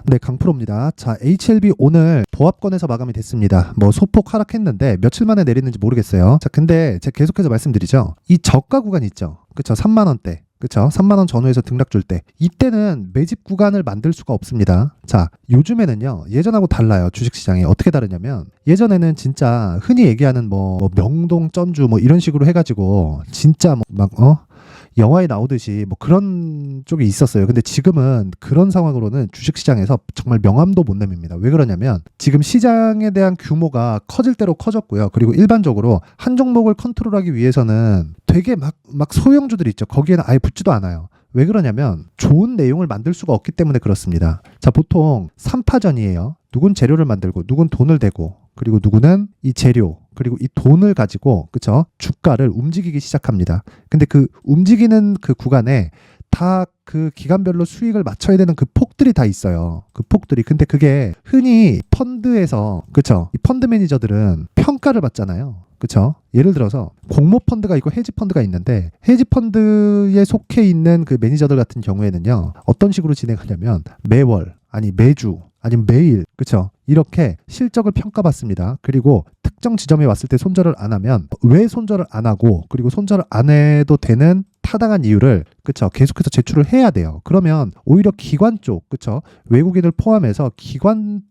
네, 강프로입니다. 자, HLB 오늘 보합권에서 마감이 됐습니다. 뭐 소폭 하락했는데 며칠 만에 내리는지 모르겠어요. 자, 근데 제가 계속해서 말씀드리죠. 이 저가 구간 있죠. 그쵸? 3만 원대. 그쵸? 3만 원 전후에서 등락 줄 때. 이때는 매집 구간을 만들 수가 없습니다. 자, 요즘에는요. 예전하고 달라요. 주식시장이. 어떻게 다르냐면 예전에는 진짜 흔히 얘기하는 뭐 명동, 전주 뭐 이런 식으로 해가지고 진짜 영화에 나오듯이 뭐 그런 쪽이 있었어요. 근데 지금은 그런 상황으로는 주식시장에서 정말 명함도 못 내밉니다. 왜 그러냐면 지금 시장에 대한 규모가 커질 대로 커졌고요. 그리고 일반적으로 한 종목을 컨트롤하기 위해서는 되게 막 소형주들 있죠. 거기에는 아예 붙지도 않아요. 왜 그러냐면 좋은 내용을 만들 수가 없기 때문에 그렇습니다. 자, 보통 3파전이에요. 누군 재료를 만들고 누군 돈을 대고 그리고 누구는 이 재료 그리고 이 돈을 가지고 그쵸 주가를 움직이기 시작합니다. 근데 그 움직이는 그 구간에 다 그 기간별로 수익을 맞춰야 되는 그 폭들이 다 있어요. 그 폭들이. 근데 그게 흔히 펀드에서 그쵸 이 펀드 매니저들은 평가를 받잖아요. 그쵸? 예를 들어서 공모 펀드가 있고 헤지 펀드가 있는데 헤지 펀드에 속해 있는 그 매니저들 같은 경우에는요. 어떤 식으로 진행하냐면 매월 아니 매주 아니면 매일 그쵸? 이렇게 실적을 평가받습니다. 그리고 특정 지점에 왔을 때 손절을 안 하면 왜 손절을 안 하고 그리고 손절을 안 해도 되는 타당한 이유를 그쵸 계속해서 제출을 해야 돼요. 그러면 오히려 기관 쪽 그쵸 외국인을 포함해서 기관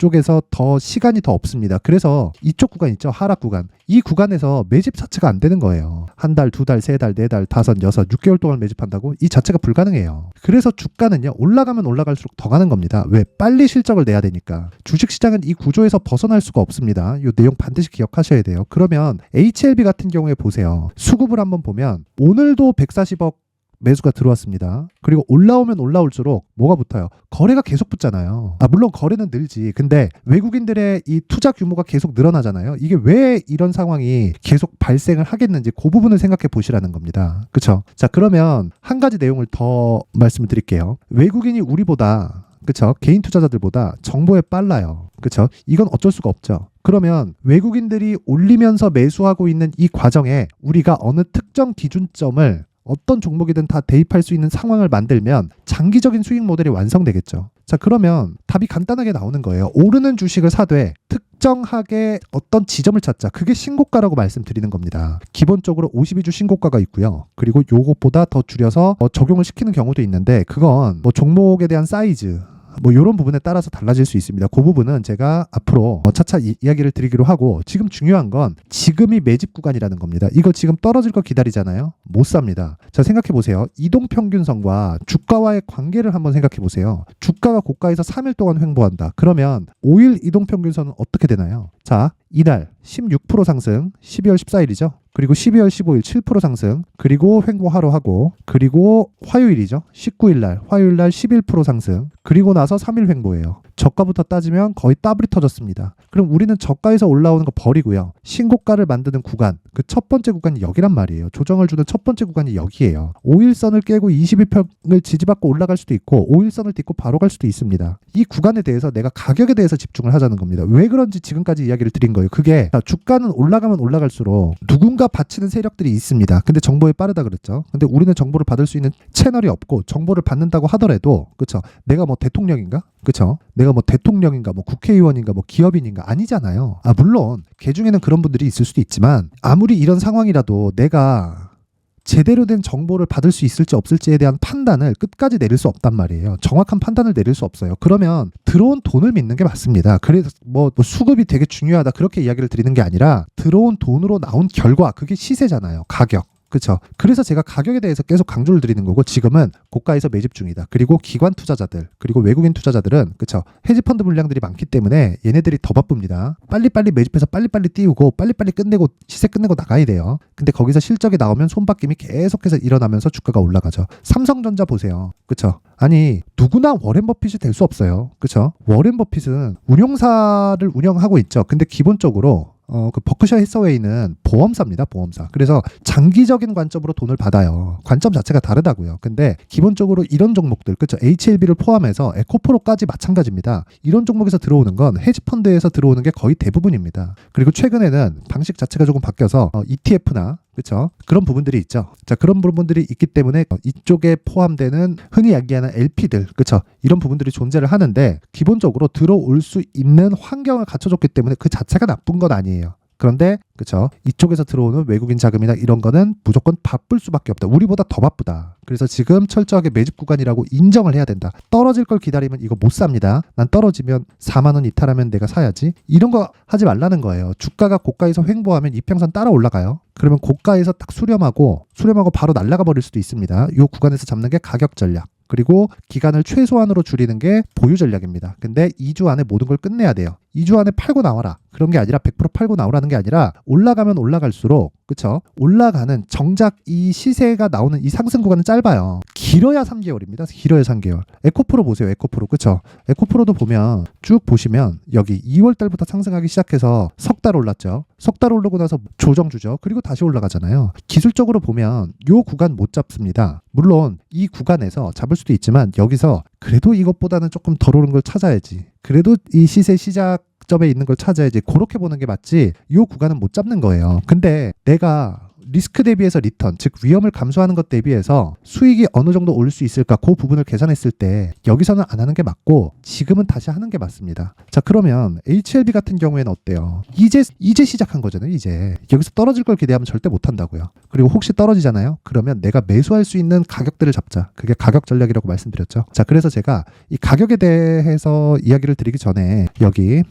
쪽에서 더 시간이 더 없습니다. 그래서 이쪽 구간 있죠. 하락 구간. 이 구간에서 매집 자체가 안 되는 거예요. 한 달, 두 달, 세 달, 네 달, 다섯, 여섯, 6개월 동안 매집한다고? 이 자체가 불가능해요. 그래서 주가는요. 올라가면 올라갈수록 더 가는 겁니다. 왜? 빨리 실적을 내야 되니까. 주식시장은 이 구조에서 벗어날 수가 없습니다. 이 내용 반드시 기억하셔야 돼요. 그러면 HLB 같은 경우에 보세요. 수급을 한번 보면 오늘도 140억 매수가 들어왔습니다. 그리고 올라오면 올라올수록 뭐가 붙어요? 거래가 계속 붙잖아요. 물론 거래는 늘지. 근데 외국인들의 이 투자 규모가 계속 늘어나잖아요. 이게 왜 이런 상황이 계속 발생을 하겠는지 그 부분을 생각해 보시라는 겁니다. 그쵸? 자, 그러면 한 가지 내용을 더 말씀을 드릴게요. 외국인이 우리보다 그쵸? 개인 투자자들보다 정보에 빨라요. 그쵸? 이건 어쩔 수가 없죠. 그러면 외국인들이 올리면서 매수하고 있는 이 과정에 우리가 어느 특정 기준점을 어떤 종목이든 다 대입할 수 있는 상황을 만들면 장기적인 수익 모델이 완성되겠죠. 자, 그러면 답이 간단하게 나오는 거예요. 오르는 주식을 사되 특정하게 어떤 지점을 찾자. 그게 신고가라고 말씀드리는 겁니다. 기본적으로 52주 신고가가 있고요. 그리고 요것보다 더 줄여서 적용을 시키는 경우도 있는데 그건 뭐 종목에 대한 사이즈 뭐 이런 부분에 따라서 달라질 수 있습니다. 그 부분은 제가 앞으로 차차 이야기를 드리기로 하고 지금 중요한 건 지금이 매집 구간이라는 겁니다. 이거 지금 떨어질 거 기다리잖아요. 못 삽니다. 자, 생각해 보세요. 이동평균선과 주가와의 관계를 한번 생각해 보세요. 주가가 고가에서 3일 동안 횡보한다. 그러면 5일 이동평균선은 어떻게 되나요? 자, 이날 16% 상승 12월 14일이죠. 그리고 12월 15일 7% 상승 그리고 횡보 하루 하고 그리고 화요일이죠. 19일 날 화요일 날 11% 상승 그리고 나서 3일 횡보예요. 저가부터 따지면 거의 더블이 터졌습니다. 그럼 우리는 저가에서 올라오는 거 버리고요. 신고가를 만드는 구간 그 첫 번째 구간이 여기란 말이에요. 조정을 주는 첫 번째 구간이 여기예요. 5일선을 깨고 21평을 지지받고 올라갈 수도 있고 5일선을 딛고 바로 갈 수도 있습니다. 이 구간에 대해서 내가 가격에 대해서 집중을 하자는 겁니다. 왜 그런지 지금까지 이야기를 드린 거예요. 그게 주가는 올라가면 올라갈수록 누군가 받치는 세력들이 있습니다. 근데 정보에 빠르다 그랬죠. 근데 우리는 정보를 받을 수 있는 채널이 없고 정보를 받는다고 하더라도 그쵸? 내가 뭐 대통령인가? 그쵸? 내가 뭐 대통령인가 뭐 국회의원인가 뭐 기업인인가 아니잖아요. 물론 개 중에는 그런 분들이 있을 수도 있지만 아무리 이런 상황이라도 내가 제대로 된 정보를 받을 수 있을지 없을지에 대한 판단을 끝까지 내릴 수 없단 말이에요. 정확한 판단을 내릴 수 없어요. 그러면 들어온 돈을 믿는 게 맞습니다. 그래서 뭐 수급이 되게 중요하다 그렇게 이야기를 드리는 게 아니라 들어온 돈으로 나온 결과 그게 시세잖아요. 가격. 그렇죠. 그래서 제가 가격에 대해서 계속 강조를 드리는 거고 지금은 고가에서 매집 중이다. 그리고 기관 투자자들 그리고 외국인 투자자들은 그렇죠. 헤지펀드 물량들이 많기 때문에 얘네들이 더 바쁩니다. 빨리빨리 매집해서 빨리빨리 띄우고 빨리빨리 끝내고 시세 끝내고 나가야 돼요. 근데 거기서 실적이 나오면 손바뀜이 계속해서 일어나면서 주가가 올라가죠. 삼성전자 보세요. 그렇죠. 아니 누구나 워렌 버핏이 될 수 없어요. 그렇죠. 워렌 버핏은 운용사를 운영하고 있죠. 근데 기본적으로 그 버크셔 해서웨이는 보험사입니다. 보험사. 그래서 장기적인 관점으로 돈을 받아요. 관점 자체가 다르다고요. 근데 기본적으로 이런 종목들, 그렇죠? HLB를 포함해서 에코프로까지 마찬가지입니다. 이런 종목에서 들어오는 건 헤지펀드에서 들어오는 게 거의 대부분입니다. 그리고 최근에는 방식 자체가 조금 바뀌어서 ETF나 그렇죠? 그런 부분들이 있죠. 자, 그런 부분들이 있기 때문에 이쪽에 포함되는 흔히 이야기하는 LP들, 그렇죠? 이런 부분들이 존재를 하는데 기본적으로 들어올 수 있는 환경을 갖춰줬기 때문에 그 자체가 나쁜 건 아니에요. 그런데 그렇죠. 이쪽에서 들어오는 외국인 자금이나 이런 거는 무조건 바쁠 수밖에 없다. 우리보다 더 바쁘다. 그래서 지금 철저하게 매집 구간이라고 인정을 해야 된다. 떨어질 걸 기다리면 이거 못 삽니다. 난 떨어지면 4만 원 이탈하면 내가 사야지. 이런 거 하지 말라는 거예요. 주가가 고가에서 횡보하면 이평선 따라 올라가요. 그러면 고가에서 딱 수렴하고 바로 날아가 버릴 수도 있습니다. 이 구간에서 잡는 게 가격 전략. 그리고 기간을 최소한으로 줄이는 게 보유 전략입니다. 근데 2주 안에 모든 걸 끝내야 돼요. 2주 안에 팔고 나와라. 그런 게 아니라 100% 팔고 나오라는 게 아니라 올라가면 올라갈수록 그쵸? 올라가는 정작 이 시세가 나오는 이 상승 구간은 짧아요. 길어야 3개월입니다. 길어야 3개월. 에코프로 보세요. 에코프로. 그쵸? 에코프로도 보면 쭉 보시면 여기 2월 달부터 상승하기 시작해서 석 달 올랐죠. 석 달 오르고 나서 조정 주죠. 그리고 다시 올라가잖아요. 기술적으로 보면 요 구간 못 잡습니다. 물론 이 구간에서 잡을 수도 있지만 여기서 그래도 이것보다는 조금 덜 오른 걸 찾아야지. 그래도 이 시세 시작점에 있는 걸 찾아야지. 그렇게 보는 게 맞지. 이 구간은 못 잡는 거예요. 근데 내가 리스크 대비해서 리턴, 즉 위험을 감수하는 것 대비해서 수익이 어느 정도 올 수 있을까 그 부분을 계산했을 때 여기서는 안 하는 게 맞고 지금은 다시 하는 게 맞습니다. 자, 그러면 HLB 같은 경우에는 어때요? 이제 시작한 거잖아요. 이제 여기서 떨어질 걸 기대하면 절대 못 한다고요. 그리고 혹시 떨어지잖아요. 그러면 내가 매수할 수 있는 가격들을 잡자. 그게 가격 전략이라고 말씀드렸죠. 자, 그래서 제가 이 가격에 대해서 이야기를 드리기 전에 여기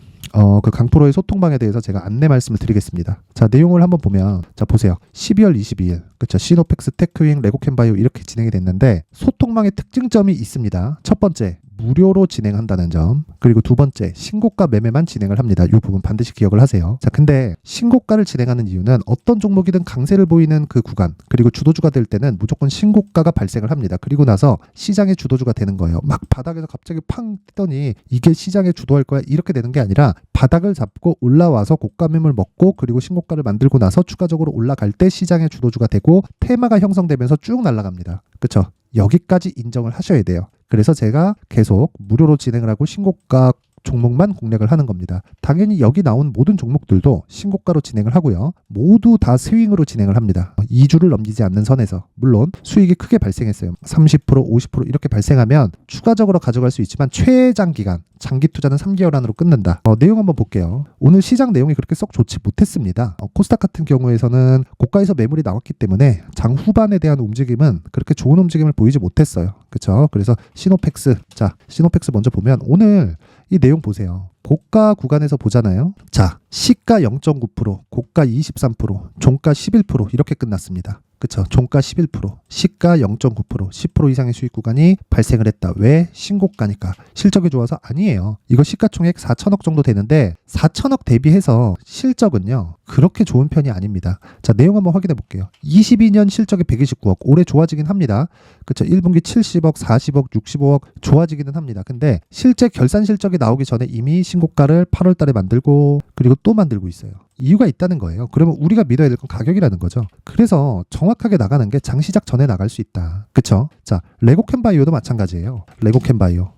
그 강프로의 소통방에 대해서 제가 안내 말씀을 드리겠습니다. 자, 내용을 한번 보면 자, 보세요. 12월 22일 그렇죠. 시노펙스, 테크윙, 레고캠바이오 이렇게 진행이 됐는데 소통망의 특징점이 있습니다. 첫 번째, 무료로 진행한다는 점. 그리고 두 번째, 신고가 매매만 진행을 합니다. 이 부분 반드시 기억을 하세요. 자, 근데 신고가를 진행하는 이유는 어떤 종목이든 강세를 보이는 그 구간, 그리고 주도주가 될 때는 무조건 신고가가 발생을 합니다. 그리고 나서 시장의 주도주가 되는 거예요. 막 바닥에서 갑자기 팡 뜨더니 이게 시장에 주도할 거야 이렇게 되는 게 아니라 바닥을 잡고 올라와서 고가 매물 먹고 그리고 신고가를 만들고 나서 추가적으로 올라갈 때 시장의 주도주가 되고 테마가 형성되면서 쭉 날아갑니다. 그렇죠? 여기까지 인정을 하셔야 돼요. 그래서 제가 계속 무료로 진행을 하고 신고가 종목만 공략을 하는 겁니다. 당연히 여기 나온 모든 종목들도 신고가로 진행을 하고요. 모두 다 스윙으로 진행을 합니다. 2주를 넘기지 않는 선에서. 물론 수익이 크게 발생했어요. 30%, 50% 이렇게 발생하면 추가적으로 가져갈 수 있지만 최장기간, 장기 투자는 3개월 안으로 끊는다. 내용 한번 볼게요. 오늘 시장 내용이 그렇게 썩 좋지 못했습니다. 코스닥 같은 경우에서는 고가에서 매물이 나왔기 때문에 장 후반에 대한 움직임은 그렇게 좋은 움직임을 보이지 못했어요. 그렇죠? 그래서 시노펙스, 자, 시노펙스 먼저 보면 오늘 이 내용 보세요. 고가 구간에서 보잖아요. 자, 시가 0.9%, 고가 23%, 종가 11% 이렇게 끝났습니다. 그쵸? 종가 11%, 시가 0.9%, 10% 이상의 수익 구간이 발생을 했다. 왜? 신고가니까. 실적이 좋아서? 아니에요. 이거 시가총액 4천억 정도 되는데 4천억 대비해서 실적은요. 그렇게 좋은 편이 아닙니다. 자, 내용 한번 확인해 볼게요. 22년 실적이 129억. 올해 좋아지긴 합니다. 그쵸? 1분기 70억, 40억, 65억 좋아지기는 합니다. 근데 실제 결산 실적이 나오기 전에 이미 신고가를 8월 달에 만들고 그리고 또 만들고 있어요. 이유가 있다는 거예요. 그러면 우리가 믿어야 될 건 가격이라는 거죠. 그래서 정확하게 나가는 게 장 시작 전에 나갈 수 있다. 그쵸? 자, 레고캠바이오도 마찬가지예요. 레고캠바이오.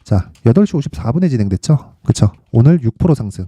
자, 8시 54분에 진행됐죠? 그쵸? 오늘 6% 상승.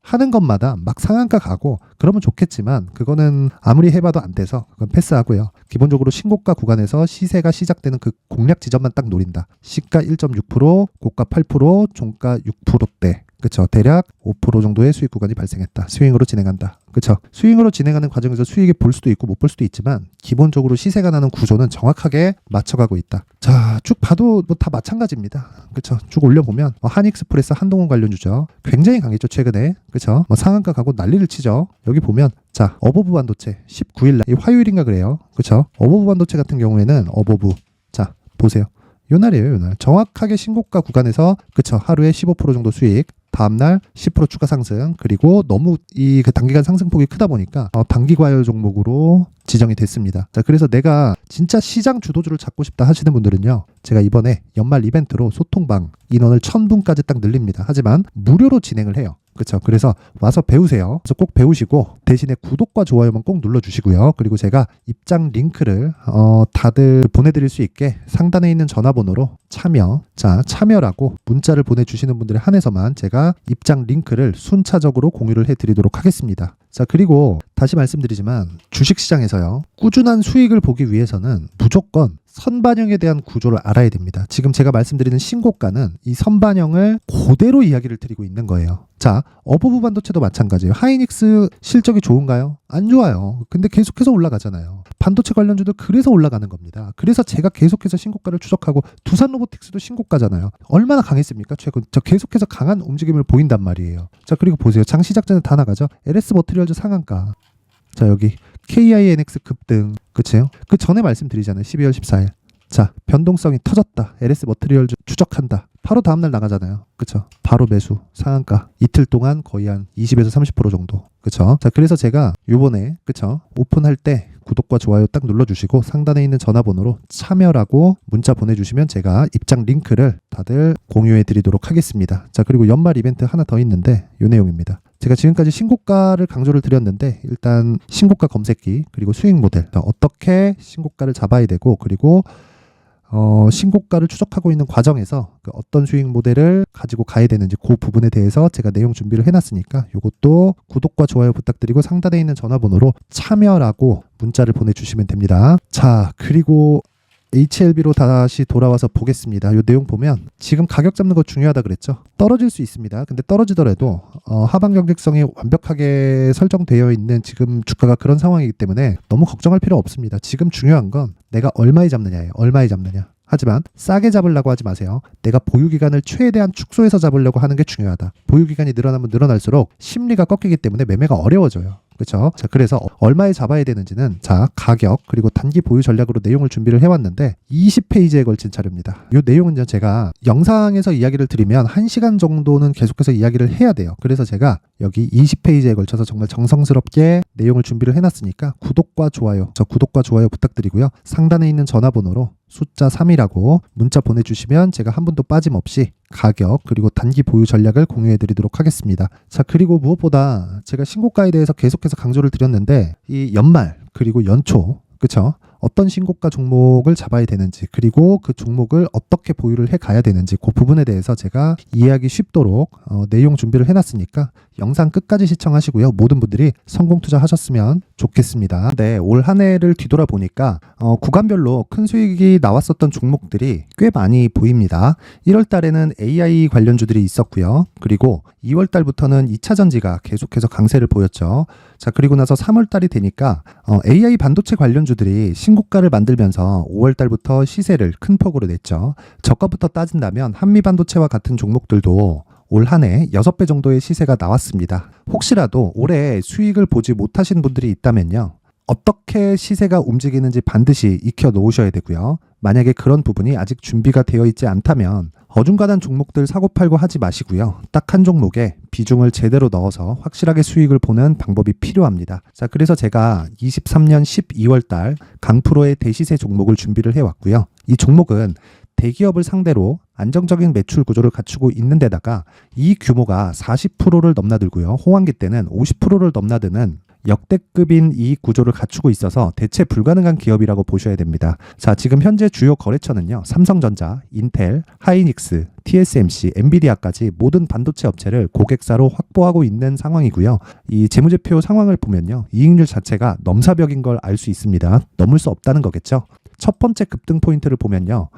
하는 것마다 막 상한가 가고 그러면 좋겠지만 그거는 아무리 해봐도 안 돼서 그건 패스하고요. 기본적으로 신고가 구간에서 시세가 시작되는 그 공략 지점만 딱 노린다. 시가 1.6%, 고가 8%, 종가 6%대. 그쵸? 대략 5% 정도의 수익 구간이 발생했다. 스윙으로 진행한다. 그쵸? 스윙으로 진행하는 과정에서 수익이 볼 수도 있고 못 볼 수도 있지만 기본적으로 시세가 나는 구조는 정확하게 맞춰가고 있다. 자, 쭉 봐도 뭐 다 마찬가지입니다. 그쵸? 쭉 올려보면 한익스프레스, 한동훈 관련주죠. 굉장히 강했죠, 최근에. 그쵸? 상한가 가고 난리를 치죠. 여기 보면 자, 어버브 반도체 19일 날 화요일인가 그래요. 그쵸? 어버브 반도체 같은 경우에는 어버브. 자, 보세요. 요 날이에요, 요 날. 정확하게 신고가 구간에서 그쵸? 하루에 15% 정도 수익. 다음날 10% 추가 상승. 그리고 너무 이 그 단기간 상승폭이 크다 보니까 단기 과열 종목으로 지정이 됐습니다. 자, 그래서 내가 진짜 시장 주도주를 찾고 싶다 하시는 분들은요. 제가 이번에 연말 이벤트로 소통방 인원을 1000분까지 딱 늘립니다. 하지만 무료로 진행을 해요. 그렇죠. 그래서 와서 배우세요. 그래서 꼭 배우시고 대신에 구독과 좋아요만 꼭 눌러주시고요. 그리고 제가 입장 링크를 다들 보내드릴 수 있게 상단에 있는 전화번호로 참여라고 문자를 보내주시는 분들에 한해서만 제가 입장 링크를 순차적으로 공유를 해드리도록 하겠습니다. 자, 그리고 다시 말씀드리지만 주식시장에서요, 꾸준한 수익을 보기 위해서는 무조건 선반영에 대한 구조를 알아야 됩니다. 지금 제가 말씀드리는 신고가는 이 선반영을 그대로 이야기를 드리고 있는 거예요. 자, 어버브 반도체도 마찬가지예요. 하이닉스 실적이 좋은가요? 안 좋아요. 근데 계속해서 올라가잖아요. 반도체 관련주도 그래서 올라가는 겁니다. 그래서 제가 계속해서 신고가를 추적하고, 두산 로보틱스도 신고가잖아요. 얼마나 강했습니까? 최근 저 계속해서 강한 움직임을 보인단 말이에요. 자, 그리고 보세요. 장 시작 전에 다 나가죠. LS 머티리얼즈 상한가. 자, 여기 KINX 급등. 그치요? 그 전에 말씀드리잖아요. 12월 14일. 자, 변동성이 터졌다. LS 머티리얼즈 추적한다. 바로 다음날 나가잖아요. 그쵸? 바로 매수, 상한가. 이틀 동안 거의 한 20에서 30% 정도. 그쵸? 자, 그래서 제가 요번에, 그쵸? 오픈할 때 구독과 좋아요 딱 눌러주시고 상단에 있는 전화번호로 참여라고 문자 보내주시면 제가 입장 링크를 다들 공유해 드리도록 하겠습니다. 자, 그리고 연말 이벤트 하나 더 있는데 요 내용입니다. 제가 지금까지 신고가를 강조를 드렸는데, 일단 신고가 검색기, 그리고 수익 모델, 어떻게 신고가를 잡아야 되고, 그리고 신고가를 추적하고 있는 과정에서 그 어떤 수익 모델을 가지고 가야 되는지 그 부분에 대해서 제가 내용 준비를 해놨으니까 이것도 구독과 좋아요 부탁드리고 상단에 있는 전화번호로 참여라고 문자를 보내주시면 됩니다. 자, 그리고 HLB로 다시 돌아와서 보겠습니다. 이 내용 보면 지금 가격 잡는 거 중요하다 그랬죠. 떨어질 수 있습니다. 근데 떨어지더라도 하방 경직성이 완벽하게 설정되어 있는 지금 주가가 그런 상황이기 때문에 너무 걱정할 필요 없습니다. 지금 중요한 건 내가 얼마에 잡느냐예요. 얼마에 잡느냐. 하지만 싸게 잡으려고 하지 마세요. 내가 보유기간을 최대한 축소해서 잡으려고 하는 게 중요하다. 보유기간이 늘어나면 늘어날수록 심리가 꺾이기 때문에 매매가 어려워져요. 그렇죠? 자, 그래서 얼마에 잡아야 되는지는, 자, 가격 그리고 단기 보유 전략으로 내용을 준비를 해왔는데 20페이지에 걸친 자료입니다. 이 내용은 제가 영상에서 이야기를 드리면 1시간 정도는 계속해서 이야기를 해야 돼요. 그래서 제가 여기 20페이지에 걸쳐서 정말 정성스럽게 내용을 준비를 해놨으니까 구독과 좋아요, 구독과 좋아요 부탁드리고요. 상단에 있는 전화번호로 숫자 3이라고 문자 보내주시면 제가 한 분도 빠짐없이 가격 그리고 단기 보유 전략을 공유해 드리도록 하겠습니다. 자, 그리고 무엇보다 제가 신고가에 대해서 계속해서 강조를 드렸는데, 이 연말 그리고 연초, 그쵸? 어떤 신고가 종목을 잡아야 되는지, 그리고 그 종목을 어떻게 보유를 해 가야 되는지, 그 부분에 대해서 제가 이해하기 쉽도록 내용 준비를 해놨으니까 영상 끝까지 시청하시고요. 모든 분들이 성공 투자하셨으면 좋겠습니다. 네, 올 한 해를 뒤돌아보니까 구간별로 큰 수익이 나왔었던 종목들이 꽤 많이 보입니다. 1월 달에는 AI 관련주들이 있었고요. 그리고 2월 달부터는 2차 전지가 계속해서 강세를 보였죠. 자, 그리고 나서 3월 달이 되니까 AI 반도체 관련주들이 신고가를 만들면서 5월 달부터 시세를 큰 폭으로 냈죠. 저가부터 따진다면 한미 반도체와 같은 종목들도 올 한 해 6배 정도의 시세가 나왔습니다. 혹시라도 올해 수익을 보지 못하신 분들이 있다면요, 어떻게 시세가 움직이는지 반드시 익혀 놓으셔야 되고요. 만약에 그런 부분이 아직 준비가 되어 있지 않다면 어중간한 종목들 사고팔고 하지 마시고요. 딱 한 종목에 비중을 제대로 넣어서 확실하게 수익을 보는 방법이 필요합니다. 자, 그래서 제가 23년 12월 달 강프로의 대시세 종목을 준비를 해왔고요. 이 종목은 대기업을 상대로 안정적인 매출 구조를 갖추고 있는 데다가 이 규모가 40%를 넘나들고요. 호황기 때는 50%를 넘나드는 역대급인 이익 구조를 갖추고 있어서 대체 불가능한 기업이라고 보셔야 됩니다. 자, 지금 현재 주요 거래처는요, 삼성전자, 인텔, 하이닉스, TSMC, 엔비디아까지 모든 반도체 업체를 고객사로 확보하고 있는 상황이고요. 이 재무제표 상황을 보면요, 이익률 자체가 넘사벽인 걸 알 수 있습니다. 넘을 수 없다는 거겠죠. 첫 번째 급등 포인트를 보면요,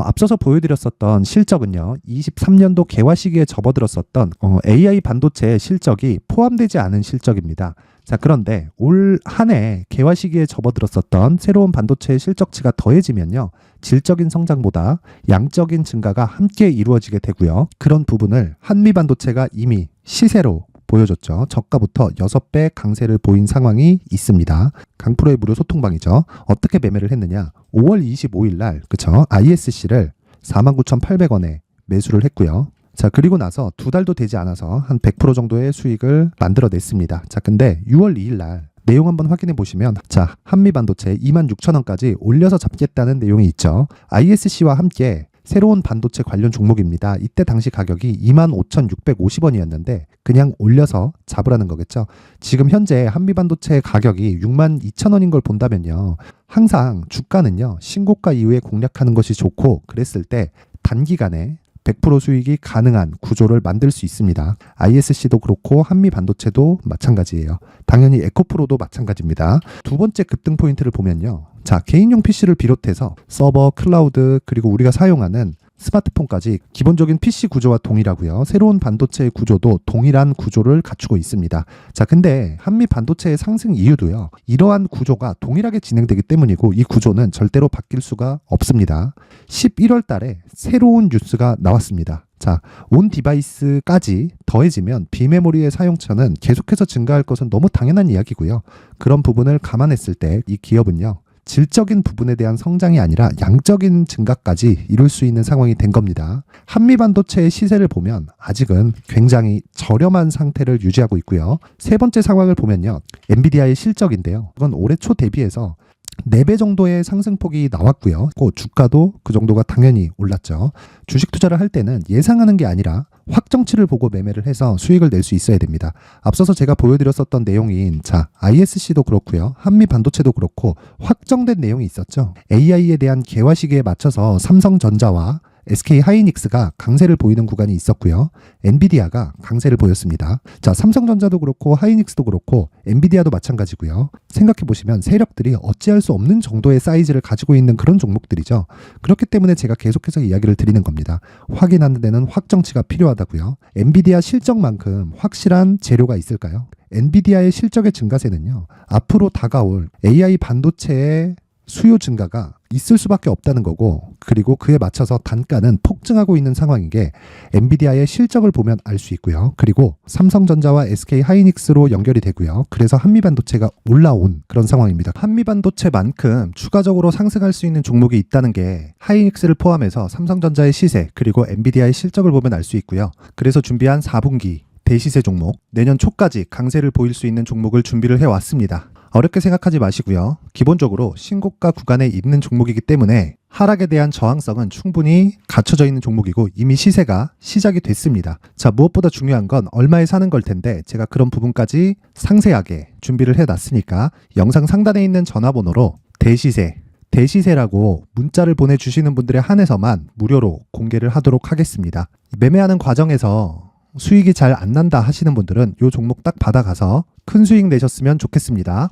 앞서서 보여드렸었던 실적은요, 23년도 개화 시기에 접어들었었던 AI 반도체의 실적이 포함되지 않은 실적입니다. 자, 그런데 올 한 해 개화 시기에 접어들었었던 새로운 반도체의 실적치가 더해지면요, 질적인 성장보다 양적인 증가가 함께 이루어지게 되고요. 그런 부분을 한미 반도체가 이미 시세로 보여줬죠. 저가부터 6배 강세를 보인 상황이 있습니다. 강프로의 무료 소통방이죠. 어떻게 매매를 했느냐? 5월 25일 날, 그쵸? ISC를 49,800원에 매수를 했고요. 자, 그리고 나서 2달도 되지 않아서 한 100% 정도의 수익을 만들어냈습니다. 자, 근데 6월 2일 날 내용 한번 확인해 보시면, 자, 한미반도체 26,000원까지 올려서 잡겠다는 내용이 있죠. ISC와 함께 새로운 반도체 관련 종목입니다. 이때 당시 가격이 25,650원이었는데 그냥 올려서 잡으라는 거겠죠. 지금 현재 한미반도체 가격이 62,000원인 걸 본다면요, 항상 주가는요, 신고가 이후에 공략하는 것이 좋고, 그랬을 때 단기간에 100% 수익이 가능한 구조를 만들 수 있습니다. ISC도 그렇고 한미반도체도 마찬가지예요. 당연히 에코프로도 마찬가지입니다. 두 번째 급등 포인트를 보면요. 자, 개인용 PC를 비롯해서 서버, 클라우드, 그리고 우리가 사용하는 스마트폰까지 기본적인 PC 구조와 동일하고요. 새로운 반도체의 구조도 동일한 구조를 갖추고 있습니다. 자, 근데 한미 반도체의 상승 이유도요. 이러한 구조가 동일하게 진행되기 때문이고 이 구조는 절대로 바뀔 수가 없습니다. 11월 달에 새로운 뉴스가 나왔습니다. 자, 온 디바이스까지 더해지면 비메모리의 사용처는 계속해서 증가할 것은 너무 당연한 이야기고요. 그런 부분을 감안했을 때 이 기업은요. 질적인 부분에 대한 성장이 아니라 양적인 증가까지 이룰 수 있는 상황이 된 겁니다. 한미반도체의 시세를 보면 아직은 굉장히 저렴한 상태를 유지하고 있고요. 세 번째 상황을 보면요. 엔비디아의 실적인데요. 그건 올해 초 대비해서 4배 정도의 상승폭이 나왔고요. 주가도 그 정도가 당연히 올랐죠. 주식 투자를 할 때는 예상하는 게 아니라 확정치를 보고 매매를 해서 수익을 낼 수 있어야 됩니다. 앞서서 제가 보여드렸었던 내용인 ISC도 그렇고요. 한미 반도체도 그렇고 확정된 내용이 있었죠. AI에 대한 개화 시기에 맞춰서 삼성전자와 SK 하이닉스가 강세를 보이는 구간이 있었고요. 엔비디아가 강세를 보였습니다. 자, 삼성전자도 그렇고 하이닉스도 그렇고 엔비디아도 마찬가지고요. 생각해 보시면 세력들이 어찌할 수 없는 정도의 사이즈를 가지고 있는 그런 종목들이죠. 그렇기 때문에 제가 계속해서 이야기를 드리는 겁니다. 확인하는 데는 확정치가 필요하다고요. 엔비디아 실적만큼 확실한 재료가 있을까요? 엔비디아의 실적의 증가세는요. 앞으로 다가올 AI 반도체의 수요 증가가 있을 수밖에 없다는 거고, 그리고 그에 맞춰서 단가는 폭증하고 있는 상황인 게 엔비디아의 실적을 보면 알 수 있고요. 그리고 삼성전자와 SK 하이닉스로 연결이 되고요. 그래서 한미반도체가 올라온 그런 상황입니다. 한미반도체만큼 추가적으로 상승할 수 있는 종목이 있다는 게 하이닉스를 포함해서 삼성전자의 시세 그리고 엔비디아의 실적을 보면 알 수 있고요. 그래서 준비한 4분기 대시세 종목, 내년 초까지 강세를 보일 수 있는 종목을 준비를 해왔습니다. 어렵게 생각하지 마시고요. 기본적으로 신고가 구간에 있는 종목이기 때문에 하락에 대한 저항성은 충분히 갖춰져 있는 종목이고 이미 시세가 시작이 됐습니다. 자, 무엇보다 중요한 건 얼마에 사는 걸 텐데 제가 그런 부분까지 상세하게 준비를 해놨으니까 영상 상단에 있는 전화번호로 대시세라고 문자를 보내주시는 분들에 한해서만 무료로 공개를 하도록 하겠습니다. 매매하는 과정에서 수익이 잘 안 난다 하시는 분들은 이 종목 딱 받아가서 큰 수익 내셨으면 좋겠습니다.